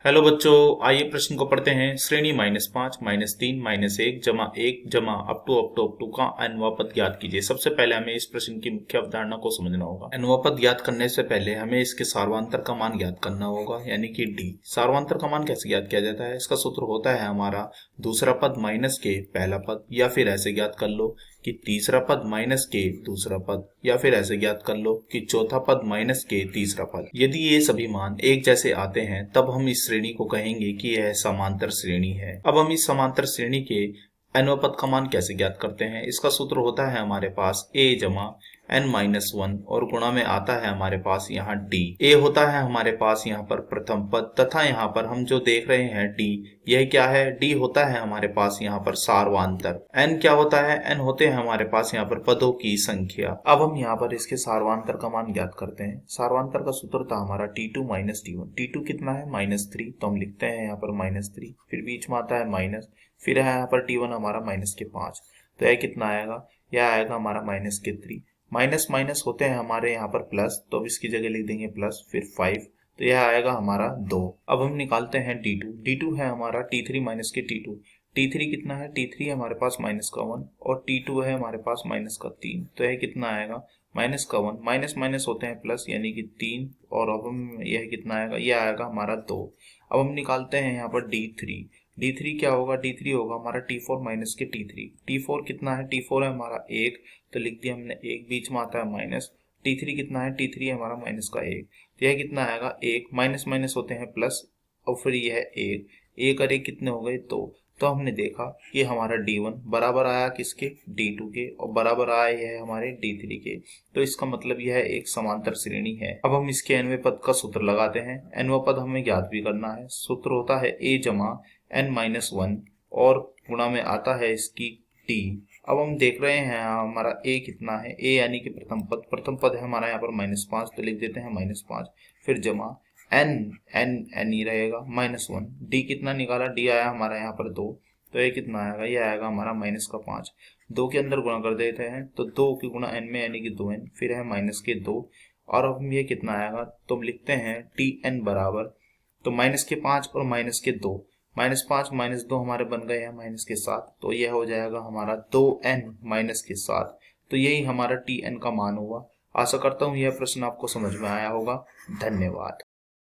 Hello बच्चों, आइए प्रश्न को पढ़ते हैं। श्रेणी -5 -3 -1 जमा 1 जमा अप टू का nवां पद ज्ञात कीजिए। सबसे पहले हमें इस प्रश्न की मुख्य अवधारणा को समझना होगा। nवां पद ज्ञात करने से पहले हमें इसके सार्वंतर का मान ज्ञात करना होगा, यानी कि d। सार्वंतर का मान कैसे ज्ञात किया जाता है? इसका सूत्र होता है हमारा दूसरा पद माइनस के पहला पद, या फिर ऐसे ज्ञात कर लो कि तीसरा पद माइनस के दूसरा पद, या फिर ऐसे ज्ञात कर लो कि चौथा पद माइनस के तीसरा पद। यदि ये सभी मान एक जैसे आते हैं तब हम इस श्रेणी को कहेंगे कि यह समांतर श्रेणी है। अब हम इस समांतर श्रेणी के nवें पद का मान कैसे ज्ञात करते हैं? इसका सूत्र होता है हमारे पास a जमा n-1 और गुणा में आता है हमारे पास यहाँ d। a होता है हमारे पास यहाँ पर प्रथम पद, तथा यहाँ पर हम जो देख रहे हैं d, यह क्या है? d होता है हमारे पास यहाँ पर सार्वंतर। n क्या होता है? n होते हैं हमारे पास यहाँ पर पदों की संख्या। अब हम यहाँ पर इसके सार्वंतर का मान ज्ञात करते हैं। सार्वंतर का सूत्र था हमारा t2 माइनस t1। t2 कितना है? -3, तो हम लिखते हैं यहाँ पर -3, फिर बीच में आता है माइनस, फिर है यहाँ पर t1 हमारा -5, तो यह कितना आएगा? यह आएगा हमारा -3। माइनस माइनस होते हैं हमारे यहाँ पर प्लस, तो अब इसकी जगह लिख देंगे प्लस, फिर 5, तो यह आएगा हमारा 2। अब हम निकालते हैं d2। d2 है हमारा t3 माइनस के t2। t3 कितना है? t3 है हमारे पास -1 और t2 है हमारे पास -3, तो यह कितना आएगा? -1 माइनस माइनस होते हैं प्लस, यानी कि 3, और अब हम यह कितना आएगा? यह आएगा हमारा 2। अब हम निकालते हैं यहाँ पर d3। d3 क्या होगा? d3 होगा हमारा t4 माइनस के t3। t4 कितना है? t4 है हमारा 1, तो लिख दिया हमने 1, बीच में आता है माइनस। t3 कितना है? t3 है हमारा -1, तो यह कितना आएगा? 1, माइनस माइनस होते हैं प्लस, और फिर यह 1 और 1 कितने हो गए? 2। तो हमने देखा कि हमारा d1 बराबर आया किसके? d2 के, और बराबर आया यह हमारे d3 के। तो इसका मतलब यह एक समांतर श्रेणी है। अब हम इसके nवें पद का सूत्र लगाते हैं। nवां पद हमें ज्ञात भी करना है। सूत्र होता है a जमा n-1 और गुणा में आता है इसकी d। अब हम देख रहे हैं हमारा a कितना है? a यानी कि प्रथम पद है हमारा यहाँ पर -5, तो लिख देते हैं -5, फिर जमा n ही रहेगा -1। d कितना निकाला? d आया हमारा यहाँ पर 2, तो ये कितना आएगा? ये आएगा हमारा -5। 2 के अंदर गुणा कर देते हैं, तो 2 की गुणा n में, यानी कि 2n, फिर है -2, और अब हम ये कितना आएगा? तो हम लिखते हैं tn बराबर, तो -5 और -2, -5 -2 हमारे बन गए हैं -7, तो यह हो जाएगा हमारा 2n -7। तो यही हमारा tn का मान हुआ। आशा करता हूँ यह प्रश्न आपको समझ में आया होगा। धन्यवाद।